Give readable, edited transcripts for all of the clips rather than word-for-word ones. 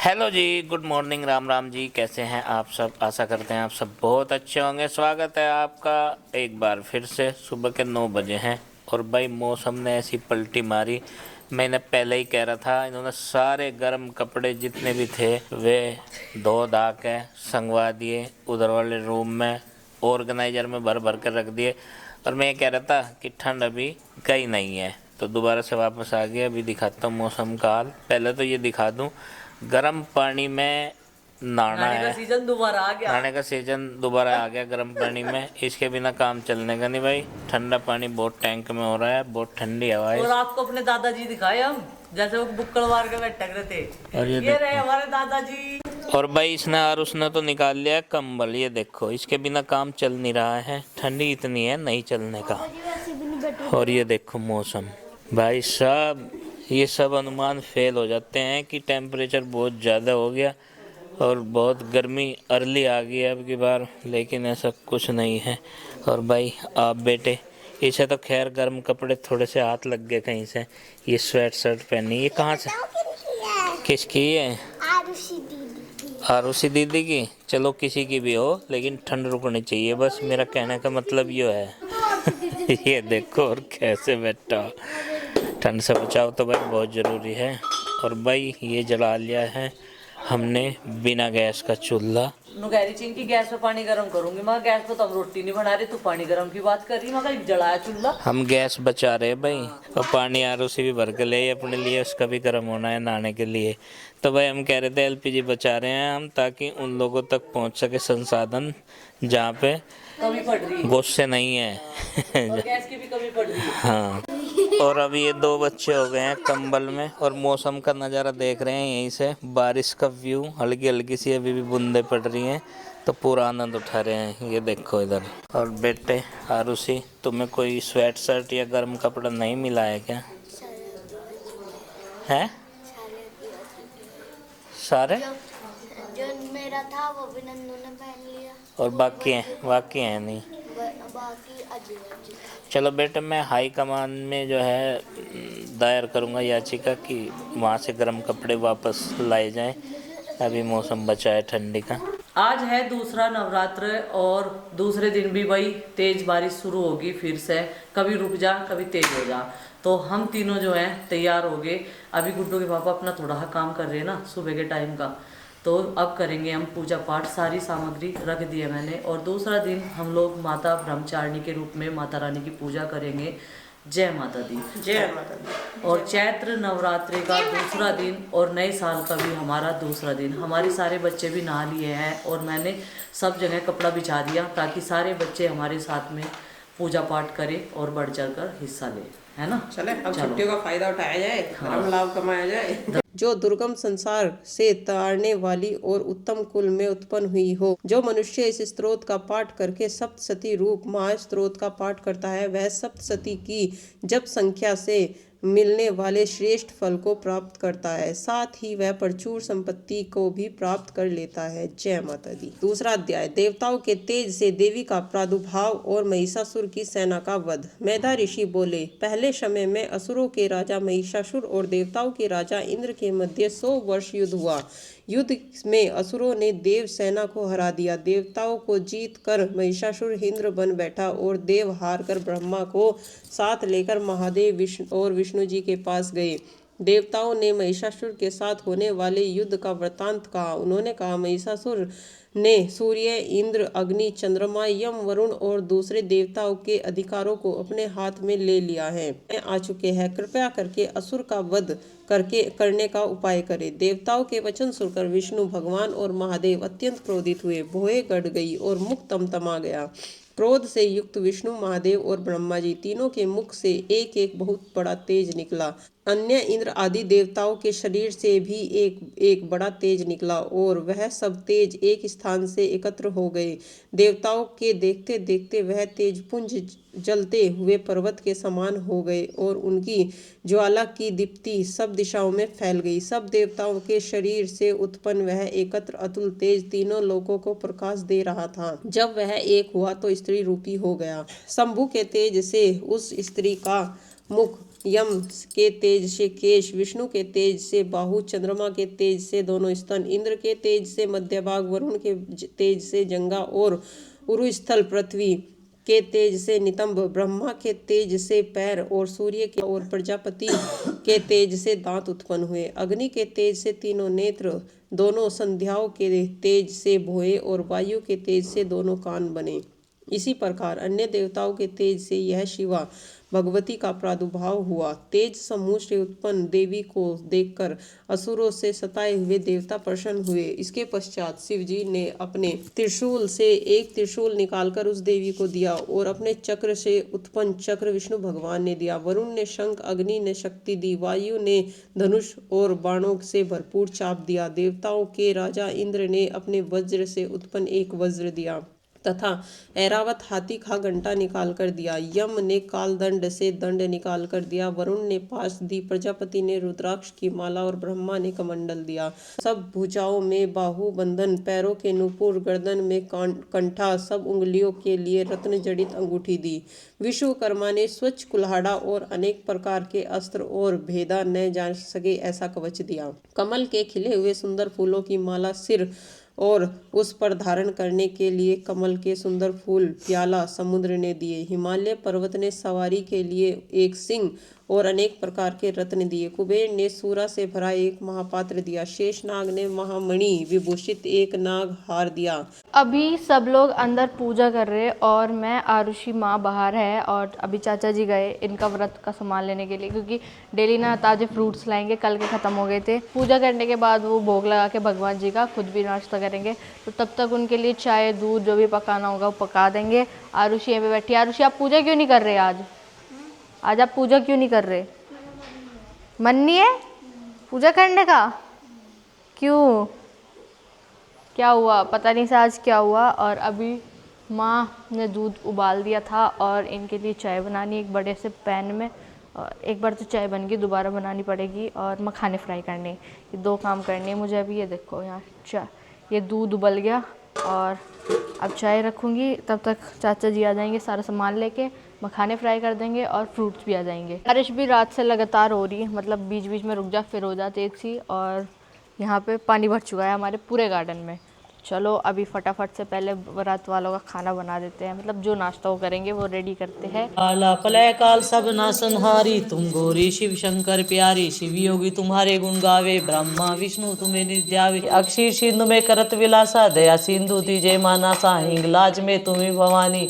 Hello जी, good morning, Ram Ram ji. कैसे हैं आप सब? आशा करते हैं आप सब बहुत अच्छे होंगे। स्वागत है आपका एक बार फिर से। सुबह के 9 बजे हैं और भाई मौसम ने ऐसी पलटी मारी। मैंने पहले ही कह रहा था, इन्होंने सारे गर्म कपड़े जितने भी थे वे धो धा के संगवा दिए, उधर वाले रूम में ऑर्गेनाइजर में भर भर कर रख दिए। और मैं ये कह रहा था कि ठंड अभी गई नहीं है, तो दोबारा से वापस आ गया। अभी दिखाता हूँ मौसम का हाल। पहले तो ये दिखा दूँ, गर्म पानी में नहाना है। नहाने का सीजन दोबारा आ गया। नहाने का सीजन दोबारा आ गया गर्म पानी में। इसके बिना काम चलने का नहीं भाई। ठंडा पानी बहुत टैंक में हो रहा है, बहुत ठंडी हवा है। और आपको अपने दादाजी दिखाए हम, जैसे वो बुक्कड़ मार के बैठे रहते। और ये रहे हमारे दादाजी। और भाई इसने और उसने तो निकाल लिया कंबल। ये देखो, इसके बिना काम चल नहीं रहा है। ठंडी इतनी है, नहीं चलने का। और ये देखो मौसम, भाई साहब ये सब अनुमान फेल हो जाते हैं कि टेम्परेचर बहुत ज़्यादा हो गया और बहुत गर्मी अर्ली आ गई है अब की बार, लेकिन ऐसा कुछ नहीं है। और भाई आप बेटे, इसे तो खैर गर्म कपड़े थोड़े से हाथ लग गए कहीं से। ये स्वेट शर्ट पहनी, ये कहाँ से, किसकी है? आरुषि दीदी की। चलो किसी की भी हो, लेकिन ठंड रुकनी चाहिए, बस मेरा कहने का मतलब ये है। ये देखो और कैसे बैठा। ठंड से बचाव तो भाई बहुत ज़रूरी है। और भाई ये जला लिया है हमने बिना गैस का चूल्हा। नुकहरी चिंग की गैस पे पानी गर्म करूंगी। मैं गैस पे तो हम रोटी नहीं बना रहे, तू पानी गर्म की बात कर रही। मैं जलाया चूल्हा। हम गैस बचा रहे हैं भाई, और पानी आरुषि भी भर के ले अपने लिए, उसका भी गर्म होना है नहाने के लिए। तो भाई हम कह रहे थे एलपीजी बचा रहे हैं हम, ताकि उन लोगों तक पहुंच सके संसाधन जहाँ पे कमी पड़ रही है, गुस्से नहीं है। और गैस की भी कमी पड़ रही है। हाँ। और अभी ये 2 बच्चे हो गए हैं कंबल में, और मौसम का नज़ारा देख रहे हैं यहीं से। बारिश का व्यू, हल्की हल्की सी अभी भी बूंदें पड़ रही हैं, तो पूरा आनंद उठा रहे हैं। ये देखो इधर। और बेटे आरुषि, तुम्हें कोई स्वेट शर्ट या गर्म कपड़ा नहीं मिला है क्या? है सारे जो मेरा था वो भी नन्नू ने पहन लिया, और बाकी हैं नहीं। बाकी अजय। चलो बेटे, मैं हाई कमान में जो है दायर करूंगा याचिका कि वहाँ से गर्म कपड़े वापस लाए जाएं। अभी मौसम बचा है ठंडी का। आज है दूसरा नवरात्र और दूसरे दिन भी वही तेज बारिश शुरू होगी फिर से। कभी रुक जा कभी तेज हो जा। तो हम तीनों जो हैं तैयार हो गए। अभी गुड्डू के पापा अपना थोड़ा काम कर रहे हैं ना सुबह के टाइम का, तो अब करेंगे हम पूजा पाठ। सारी सामग्री रख दी है मैंने। और दूसरा दिन हम लोग माता ब्रह्मचारिणी के रूप में माता रानी की पूजा करेंगे। जय माता दी, जय माता दी। और चैत्र नवरात्रि का दूसरा दिन और नए साल का भी हमारा दूसरा दिन। हमारे सारे बच्चे भी नहा लिए हैं और मैंने सब जगह कपड़ा बिछा दिया, ताकि सारे बच्चे हमारे साथ में पूजा पाठ करें और बढ़ चढ़ कर हिस्सा लें, है ना। चले अब छुट्टियों का फायदा उठाया जाए, धर्म लाभ कमाया जाए। जो दुर्गम संसार से तारने वाली और उत्तम कुल में उत्पन्न हुई हो, जो मनुष्य इस स्त्रोत का पाठ करके सप्तशती रूप महास्त्रोत का पाठ करता है, वह सप्तशती की जप संख्या से मिलने वाले श्रेष्ठ फल को प्राप्त करता है। साथ ही वह प्रचुर संपत्ति को भी प्राप्त कर लेता है। जय माता दी। दूसरा अध्याय, देवताओं के तेज से देवी का प्रादुर्भाव और महिषासुर की सेना का वध। मेधा ऋषि बोले, पहले समय में असुरों के राजा महिषासुर और देवताओं के राजा इंद्र के मध्य 100 वर्ष युद्ध हुआ। युद्ध में असुरों ने देव सेना को हरा दिया। देवताओं को जीत कर महिषासुर इंद्र बन बैठा और देव हार कर ब्रह्मा को साथ लेकर महादेव विष्णु जी के पास गए। देवताओं ने महिषासुर के साथ होने वाले युद्ध का वृतांत कहा। उन्होंने कहा, महिषासुर ने सूर्य, इंद्र, अग्नि, चंद्रमा, यम, वरुण और दूसरे देवताओं के अधिकारों को अपने हाथ में ले लिया है। आ चुके हैं, कृपया करके असुर का वध करने का उपाय करें। देवताओं के वचन सुनकर विष्णु भगवान और महादेव अत्यंत क्रोधित हुए। भौहें गड़ गई और मुख तमतमा गया। क्रोध से युक्त विष्णु, महादेव और ब्रह्मा जी तीनों के मुख से एक एक बहुत बड़ा तेज निकला। अन्य इंद्र आदि देवताओं के शरीर से भी एक बड़ा तेज निकला और वह सब तेज एक स्थान से एकत्र हो गए। देवताओं के देखते देखते वह तेज पुंज जलते हुए पर्वत के समान हो गए और उनकी ज्वाला की दीप्ति सब दिशाओं में फैल गई। सब देवताओं के शरीर से उत्पन्न वह एकत्र अतुल तेज तीनों लोकों को प्रकाश दे रहा था। जब वह एक हुआ तो स्त्री रूपी हो गया। शंभु के तेज से उस स्त्री का मुख यम के तेज से केश, विष्णु के तेज से बाहु, चंद्रमा के तेज से दोनों स्तन, इंद्र के तेज से मध्य भाग, वरुण के तेज से जंघा और उरुस्थल, पृथ्वी के तेज से नितंब, ब्रह्मा के तेज से पैर और सूर्य के और प्रजापति के तेज से दांत उत्पन्न हुए। अग्नि के तेज से तीनों नेत्र, दोनों संध्याओं के तेज से भौहें और वायु के तेज से दोनों कान बने। इसी प्रकार अन्य देवताओं के तेज से यह शिवा भगवती का प्रादुर्भाव हुआ। तेज समूह से उत्पन्न देवी को देखकर असुरों से सताए हुए देवता प्रसन्न हुए। इसके पश्चात शिवजी ने अपने त्रिशूल से एक त्रिशूल निकालकर उस देवी को दिया और अपने चक्र से उत्पन्न चक्र विष्णु भगवान ने दिया। वरुण ने शंख, अग्नि ने शक्ति दी, वायु ने धनुष और बाणों से भरपूर चाप दिया। देवताओं के राजा इंद्र ने अपने वज्र से उत्पन्न एक वज्र दिया तथा ऐरावत हाथी का घंटा निकाल कर दिया। यम ने कालदंड से दंड निकाल कर दिया। वरुण ने पाश दी, प्रजापति ने रुद्राक्ष की माला और ब्रह्मा ने कमंडल दिया। सब भुजाओं में बाहु बंधन, पैरों के नुपुर, गर्दन में कंठा, सब उंगलियों के लिए रत्न जड़ित अंगूठी दी। विश्वकर्मा ने स्वच्छ कुल्हाड़ा और अनेक प्रकार के अस्त्र और भेदा न जान सके ऐसा कवच दिया। कमल के खिले हुए सुंदर फूलों की माला सिर और उस पर धारण करने के लिए कमल के सुंदर फूल प्याला समुद्र ने दिए। हिमालय पर्वत ने सवारी के लिए एक सिंह और अनेक प्रकार के रत्न दिए। कुबेर ने सूरा से भरा एक महापात्र दिया। शेषनाग ने महामणि विभूषित एक नाग हार दिया। अभी सब लोग अंदर पूजा कर रहे और मैं आरुषि माँ बाहर है और अभी चाचा जी गए इनका व्रत का सामान लेने के लिए, क्योंकि डेली ना ताज़े फ्रूट्स लाएंगे, कल के ख़त्म हो गए थे। पूजा करने के बाद वो भोग लगा के भगवान जी का खुद भी नाश्ता करेंगे, तो तब तक उनके लिए चाय दूध जो भी पकाना होगा वो पका देंगे। आरुषि यहाँ पे बैठी। आरुषि आप पूजा क्यों नहीं कर रहे आज आप पूजा क्यों नहीं कर रहे? मन नहीं है पूजा करने का? क्यों, क्या हुआ? पता नहीं से आज क्या हुआ। और अभी माँ ने दूध उबाल दिया था और इनके लिए चाय बनानी एक बड़े से पैन में। और एक बार तो चाय बन गई, दोबारा बनानी पड़ेगी और मखाने फ्राई करने, ये दो काम करने हैं मुझे अभी। ये देखो यहाँ चाय, ये दूध उबल गया और अब चाय रखूँगी, तब तक चाचा जी आ जाएंगे सारा सामान लेके, मखाने फ्राई कर देंगे और फ्रूट्स भी आ जाएंगे। बारिश भी रात से लगातार हो रही है, मतलब बीच बीच में रुक जा फिर हो जा तेज सी, और यहाँ पे पानी भर चुका है हमारे पूरे गार्डन में। चलो अभी फटाफट से पहले रात वालों का खाना बना देते हैं, मतलब जो नाश्ता वो करेंगे वो रेडी करते हैं। काला प्रलय काल सब नाशनहारी, तुम गौरी शिव शंकर प्यारी, शिव योगी तुम्हारे गुण गावे, ब्रह्मा विष्णु तुम्हें निध्यावे। अक्षीर सिंधु में करत विलासा, दया सिंधु तीजे मानासा, हिंगलाज में तुम्हें भवानी,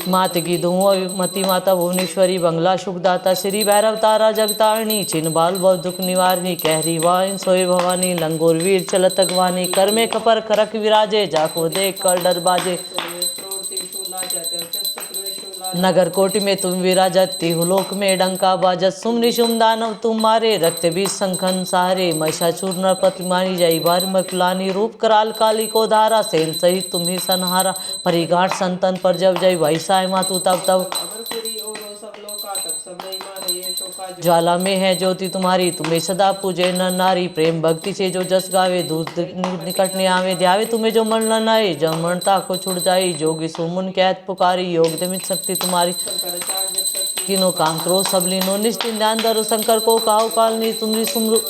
मात की धुओं मती माता भुवनेश्वरी, बंगला सुखदाता श्री भैरव तारा जगतारणी, छिन बाल बहुत दुख निवारणी, कहरी वाइन सोए भवानी, लंगोर वीर चलत अगवानी, कर में कपर खरक विराजे, जाको देख कर डर बाजे, नगर कोटि में तुम विराजत, तिहुलोक में डंका बाजत, सुम निशुम दानव तुम्हारे, रक्त बीज संखन सारे, महिषासुर नरपति मानी जाई, बार मकुलानी, रूप कराल काली को धारा, सेन सहित तुम्ही संहारा, परिगाठ संतन पर जब जय, भाई साय मातु तब तब, ज्वाला में है ज्योति तुम्हारी, तुम्हें सदा पूजे नर नारी, प्रेम भक्ति से जो जस गावे, दूध निकट ने आवे, ध्यावे तुम्हें जो मन न आए, जब मरणता को छुड़ जाई, जोगी सुमुन कहत पुकारी, योग दमित शक्ति तुम्हारी, तीनों काम क्रोध सब लीनो, निश्चित ध्यान धरो शंकर को काहु काल नी, तुम्हारी सुमरु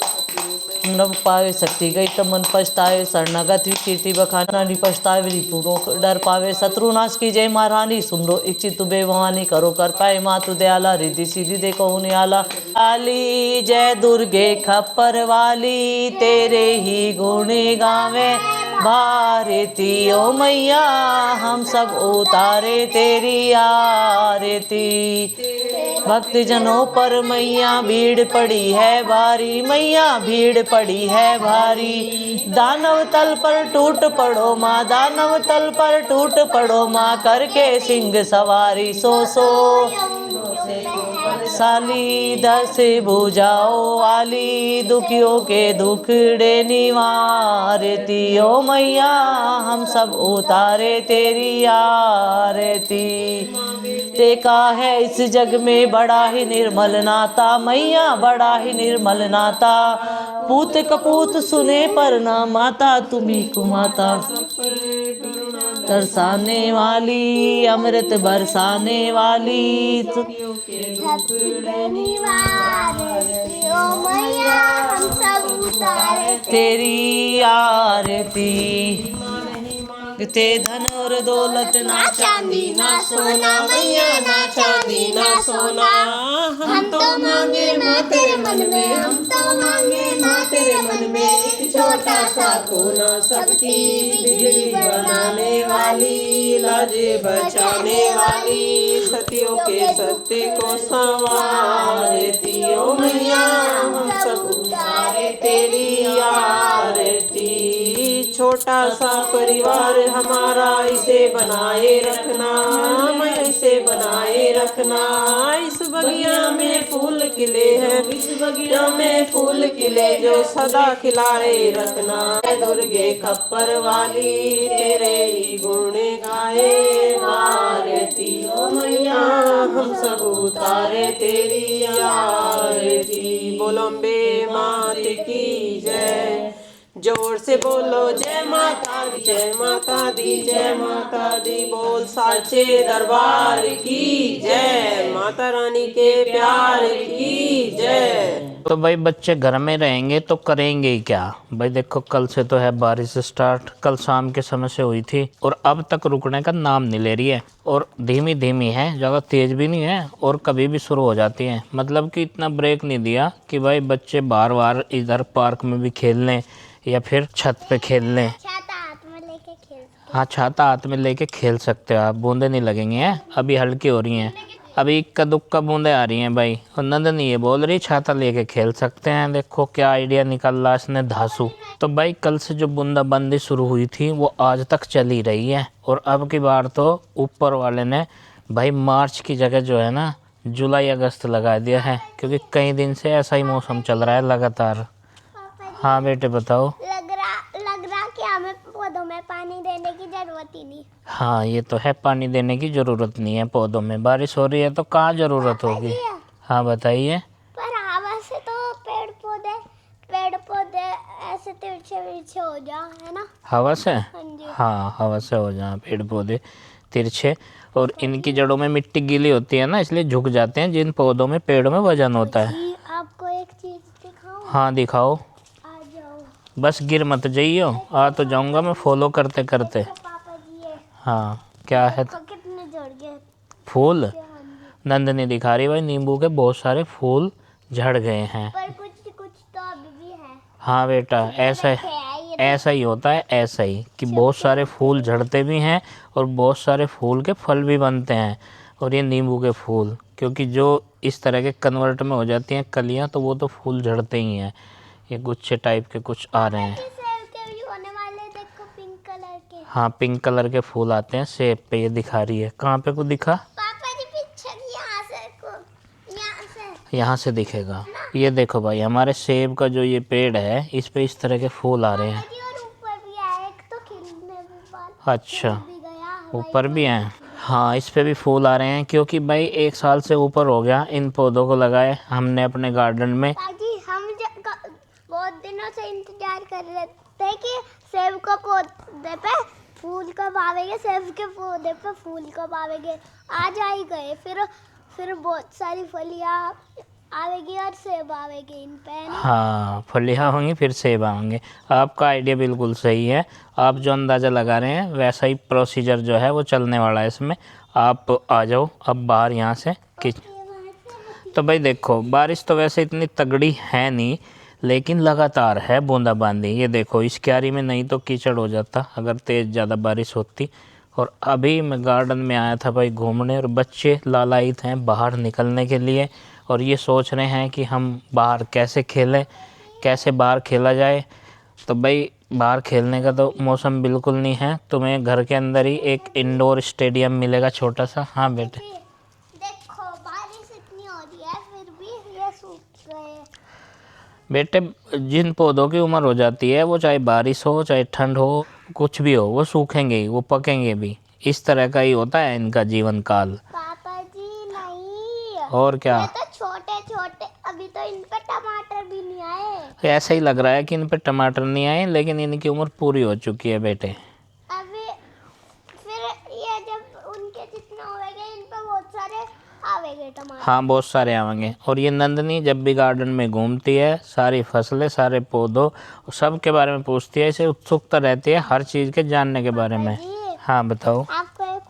नभ पावे, शक्ति गई तब मन पछतावे, शरणागत कीर्ति बखाना नि पछतावे, रिपुरों डर पावे, शत्रु नाश की जय महारानी, सुमरो इच्छित तुबे भवानी, करो कर पाए मातु दयाला, रिद्धि सीधी देखो नियाला, काली जय दुर्गे खप्पर वाली, तेरे ही गुण गावे भारती, ओ मैया हम सब उतारे तेरी आरती, भक्त जनों पर मैया भीड़ पड़ी है भारी, मैया भीड़ पड़ी है भारी, दानव तल पर टूट पड़ो माँ, दानव तल पर टूट पड़ो माँ, करके सिंह सवारी, सो साली दस भुजाओ वाली, दुखियों के दुखड़े निवारती, ओ मैया हम सब उतारे तेरी आरती, देखा है इस जग में बड़ा ही निर्मल नाता, मैया बड़ा ही निर्मल नाता, पूत कपूत सुने पर ना माता, तुम्ही कुमाता, तरसाने वाली, अमृत बरसाने वाली। ओ मैया हम सब उतारे तेरी आरती। ते धन और दौलत ना चांदी ना सोना, मैया ना चांदी ना सोना। हम तो मांगे माँ तेरे मन में, हम तो मांगे माँ तेरे मन में एक छोटा सा कोना सबकी बिगड़ी बनाने वाली, लाजे बचाने वाली, सतियों के सत्य को संवारती। ओ मैया हम सब उतारे तेरी आरती। छोटा सा परिवार हमारा इसे बनाए रखना, मैं इसे बनाए रखना। इस बगिया में फूल खिले हैं, इस बगिया में फूल खिले जो सदा खिलाए रखना। दुर्गे खप्पर वाली तेरे ही गुण गाए आरती। ओ मैया हम सब उतारे तेरी आरती। बोलो अम्बे मात की जय, जोर से बोलो जय माता दी, जय माता दी, जय माता दी। बोल साचे दरबार की जय, माता रानी के प्यार की जय। तो भाई बच्चे घर में रहेंगे तो करेंगे ही क्या भाई। देखो कल से तो है बारिश स्टार्ट, कल शाम के समय से हुई थी और अब तक रुकने का नाम नहीं ले रही है। और धीमी धीमी है, ज़्यादा तेज़ भी नहीं है और कभी भी शुरू हो जाती है। मतलब कि इतना ब्रेक नहीं दिया कि भाई बच्चे बार बार इधर पार्क में भी खेल लें या फिर छत पे खेल लें। छाता हाथ में लेके खेल। हाँ छाता हाथ में लेके खेल सकते हो आप, बूंदे नहीं लगेंगे हैं, अभी हल्की हो रही हैं, अभी इक्का दुक्का बूंदे आ रही हैं भाई। और नंदनी ये बोल रही छाता लेके खेल सकते हैं। देखो क्या आइडिया निकल रहा इसने धांसू। तो भाई कल से जो बूंदाबांदी शुरू हुई थी वो आज तक चली रही है। और अब की बार तो ऊपर वाले ने भाई मार्च की जगह जो है ना जुलाई अगस्त लगा दिया है, क्योंकि कई दिन से ऐसा ही मौसम चल रहा है लगातार। हाँ बेटे बताओ। लग रहा कि हमें पौधों में पानी देने की जरूरत ही नहीं। हाँ ये तो है, पानी देने की ज़रूरत नहीं है पौधों में, बारिश हो रही है तो कहाँ ज़रूरत होगी। हाँ बताइए। पर हवा से तो पेड़ पौधे ऐसे तिरछे विरछे हो जा, है ना। हवा से? हाँ जी। हाँ हवा से हो जाए पेड़ पौधे तिरछे, और इनकी जड़ों में मिट्टी गीली होती है ना, इसलिए झुक जाते हैं। जिन पौधों में पेड़ों में वजन होता है। जी, आपको एक चीज दिखाऊं? हाँ दिखाओ। आ जाओ। बस गिर मत जाइयो, आ तो जाऊंगा मैं फॉलो करते करते। पापा जी ये हाँ क्या है? देखो कितने झड़ गए। फूल? हाँ जी। नंदनी दिखा रही भाई नींबू के बहुत सारे फूल झड़ गए हैं। पर कुछ तो अभी भी है। हाँ बेटा ऐसा ही होता है, ऐसा ही कि बहुत सारे फूल झड़ते भी हैं और बहुत सारे फूल के फल भी बनते हैं। और ये नींबू के फूल क्योंकि जो इस तरह के कन्वर्ट में हो जाती हैं कलियां, तो वो तो फूल झड़ते ही हैं। ये गुच्छे टाइप के कुछ आ रहे हैं। सेब के भी होने वाले, देखो पिंक कलर के। हाँ पिंक कलर के फूल आते हैं सेब पे। ये दिखा रही है, कहाँ पे को दिखा? पापा जी पीछे यहाँ से दिखेगा। ये देखो भाई हमारे सेब का जो ये पेड़ है इस पे इस तरह के फूल आ रहे हैं। और ऊपर भी है एक, तो खिलने भी वाला अच्छा भी गया। ऊपर भी हैं? हाँ इस पे भी फूल आ रहे हैं, क्योंकि भाई 1 साल से ऊपर हो गया इन पौधों को लगाए हमने अपने गार्डन में। ताकि हम बहुत दिनों से इंतजार कर रहे थे कि सेब के पौधे पे फूल कब आवेंगे, सेब के पौधे पे फूल कब आवेंगे। आज आ ही गए। फिर बहुत सारी फलियां आवेगी और सेब आवेगी इन पे। हाँ फलियाँ होंगी फिर सेब आएंगे। आपका आइडिया बिल्कुल सही है। आप जो अंदाज़ा लगा रहे हैं वैसा ही प्रोसीजर जो है वो चलने वाला है इसमें। आप आ जाओ अब बाहर यहाँ से कि तो भाई देखो बारिश तो वैसे इतनी तगड़ी है नहीं, लेकिन लगातार है बूंदाबांदी। ये देखो इस क्यारी में नहीं तो कीचड़ हो जाता अगर तेज़ ज़्यादा बारिश होती। और अभी मैं गार्डन में आया था भाई घूमने, और बच्चे लालायित हैं बाहर निकलने के लिए और ये सोच रहे हैं कि हम बाहर कैसे खेलें, कैसे बाहर खेला जाए। तो भाई बाहर खेलने का तो मौसम बिल्कुल नहीं है, तुम्हें घर के अंदर ही एक इंडोर स्टेडियम मिलेगा छोटा सा। हाँ बेटे देखो बारिश इतनी हो रही है फिर भी ये सूख गए। बेटे जिन पौधों की उम्र हो जाती है वो चाहे बारिश हो चाहे ठंड हो कुछ भी हो वो सूखेंगे ही, वो पकेंगे भी। इस तरह का ही होता है इनका जीवन काल। पापा जी नहीं, और क्या? ये तो छोटे छोटे, अभी तो इन पे टमाटर भी नहीं आए। ऐसा ही लग रहा है कि इन पे टमाटर नहीं आए, लेकिन इनकी उम्र पूरी हो चुकी है बेटे। अभी आएंगे टमाटर। हाँ बहुत सारे आवेंगे। और ये नंदनी जब भी गार्डन में घूमती है सारी फसलें सारे पौधों सब के बारे में पूछती है, इसे उत्सुकता रहती है हर चीज़ के जानने के बारे में। जी हाँ बताओ। आपको एक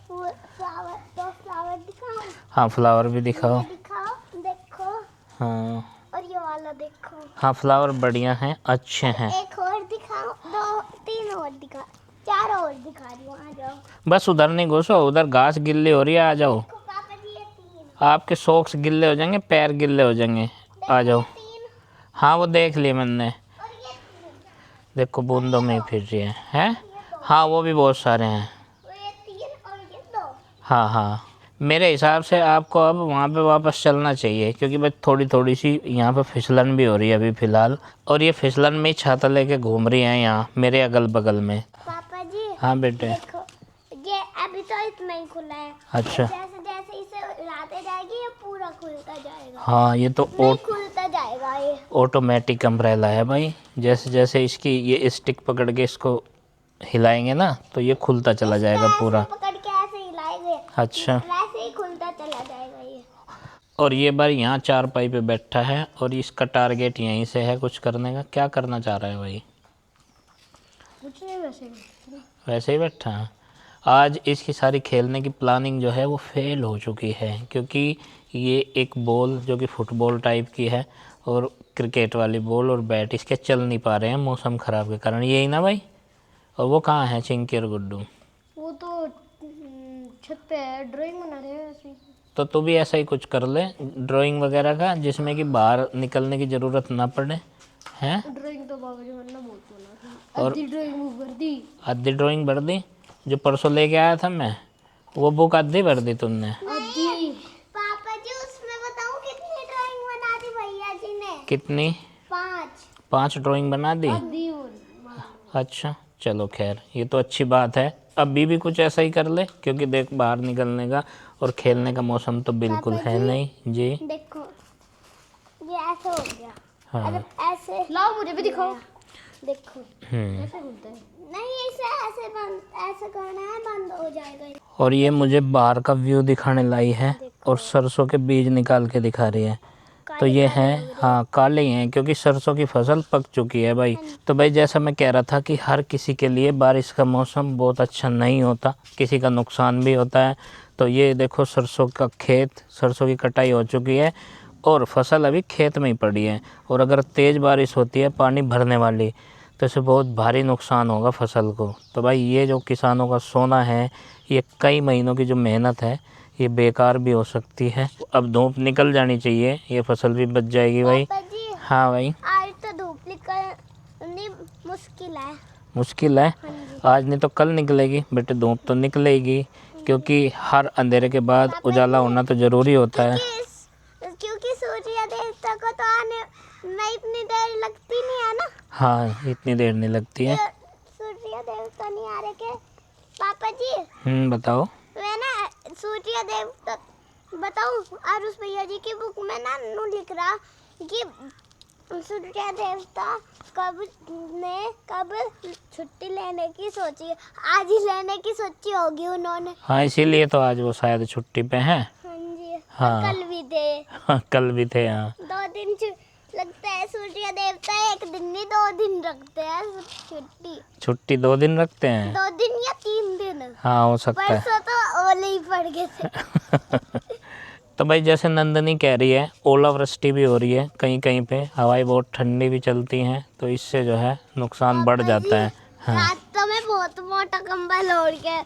फ्लावर, दो फ्लावर दिखाओ। हाँ फ्लावर भी दिखाओ। ये दिखाओ, देखो। हाँ और ये वाला देखो। हाँ फ्लावर बढ़िया हैं, अच्छे हैं। एक और दिखाओ, दो तीन और दिखा, चार और दिखा रही हूँ, आ जाओ। बस उधर नहीं घुसो, उधर घास गिल्ली हो रही है, आ जाओ। देखो पापा जी ये तीन, आपके सॉक्स गिल्ले हो जाएंगे, पैर गिल्ले हो जाएंगे, आ जाओ। तीन हाँ वो देख लिए मैंने, और ये तीन, देखो बूंदों में ही फिर रही है? हाँ वो भी बहुत सारे हैं। और ये तीन और ये दो। हाँ हाँ मेरे हिसाब से आपको अब वहाँ पे वापस चलना चाहिए, क्योंकि बस थोड़ी थोड़ी सी यहाँ पे फिसलन भी हो रही है अभी फ़िलहाल, और ये फिसलन में ही छाता लेके घूम रही हैं यहाँ मेरे अगल बगल में। पापा जी हाँ बेटे। देखो, ये अभी तो इतना ही खुला है। अच्छा। जैसे जैसे इसे हिलाते जाएगी ये पूरा खुलता जाएगा। हाँ ये तो नहीं खुलता जाएगा ये। ऑटोमेटिक अम्ब्रेला है भाई, जैसे जैसे इसकी ये स्टिक पकड़ के इसको हिलाएंगे ना तो ये खुलता चला जाएगा ऐसे पूरा। पकड़ के ऐसे हिलाएंगे, अच्छा। वैसे ही खुलता चला जाएगा ये। और ये बार यहाँ चारपाई पे बैठा है और इसका टारगेट यहीं से है कुछ करने का। क्या करना चाह रहा है भाई? कुछ नहीं, वैसे ही बैठा है। आज इसकी सारी खेलने की प्लानिंग जो है वो फेल हो चुकी है, क्योंकि ये एक बॉल जो कि फुटबॉल टाइप की है और क्रिकेट वाली बॉल और बैट इसके चल नहीं पा रहे हैं मौसम ख़राब के कारण, यही ना भाई? और वो कहाँ है चिंकी और गुड्डू? वो तो छत पे है, ड्राइंग बना रहे हैं ऐसे। तो तू भी ऐसा ही कुछ कर ले ड्राइंग वगैरह का, जिसमें कि बाहर निकलने की ज़रूरत ना पड़े, हैं? ड्राइंग तो बाबा जी मैंने बहुत बना थी। और ड्राइंग वो भर दी। आधी ड्राइंग भर दी? जो परसों लेके आया था मैं, वो बुक आधी भर दी तुमने? पापा जी उसमें बताऊं कितनी ड्राइंग बना दी भैया जी ने? कितनी? 5 ड्राइंग बना दी? अच्छा चलो खैर, ये तो अच्छी बात है। अभी भी कुछ ऐसा ही कर ले, क्योंकि देख बाहर निकलने का और खेलने का मौसम तो बिल्कुल है नहीं जी। देखो ये ऐसे हो गया। हाँ। अगर ऐसे लाओ मुझे भी दिखाओ। देखो ऐसे होता है। नहीं इसे ऐसे बंद, ऐसे करना है, बंद हो जाएगा। और ये मुझे बाहर का व्यू दिखाने लाई है और सरसों के बीज निकाल के दिखा रही है। तो ये है, हाँ काले ही हैं, क्योंकि सरसों की फसल पक चुकी है भाई। तो भाई जैसा मैं कह रहा था कि हर किसी के लिए बारिश का मौसम बहुत अच्छा नहीं होता, किसी का नुकसान भी होता है। तो ये देखो सरसों का खेत, सरसों की कटाई हो चुकी है और फसल अभी खेत में ही पड़ी है। और अगर तेज़ बारिश होती है पानी भरने वाली, तो इससे बहुत भारी नुकसान होगा फसल को। तो भाई ये जो किसानों का सोना है, ये कई महीनों की जो मेहनत है ये बेकार भी हो सकती है। अब धूप निकल जानी चाहिए, ये फसल भी बच जाएगी भाई। पापा जी हाँ भाई। आज तो धूप निकलनी मुश्किल है। मुश्किल है? हाँ जी। आज नहीं तो कल निकलेगी बेटे, धूप तो निकलेगी, क्योंकि हर अंधेरे के बाद उजाला होना तो ज़रूरी होता है। क्योंकि सूर्य देवता को तो आने में इतनी देर लगती नहीं है ना। हाँ इतनी देर नहीं लगती है। सूर्य देवता नहीं आ रहे के पापा जी। बताओ। मैं ना सूर्य देवता बताऊं, आरुष भैया जी की बुक में ना नू लिख रहा कि सूर्य देवता कब छुट्टी लेने की सोची, आज ही लेने की सोची होगी उन्होंने। हाँ इसीलिए तो आज वो शायद छुट्टी पे हैं। हाँ जी। हाँ। कल भी थे। हाँ कल भी थे। हाँ 2 दिन लगता है सूर्य देवता, 1 दिन नहीं 2 दिन रखते हैं छुट्टी। 2 दिन रखते हैं? 2 दिन या 3 दिन। हाँ हो सकता है। परसों तो ओले ही पड़ गए थे। तो भाई जैसे नंदनी कह रही है, ओलावृष्टि भी हो रही है कहीं कहीं पे, हवाएं बहुत ठंडी भी चलती हैं, तो इससे जो है नुकसान बढ़ जाता है। हाँ। रात तो मैं बहुत मोटा कंबल ओढ़ के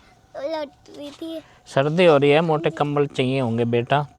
लौट रही थी। सर्दी हो रही है, मोटे कंबल चाहिए होंगे बेटा।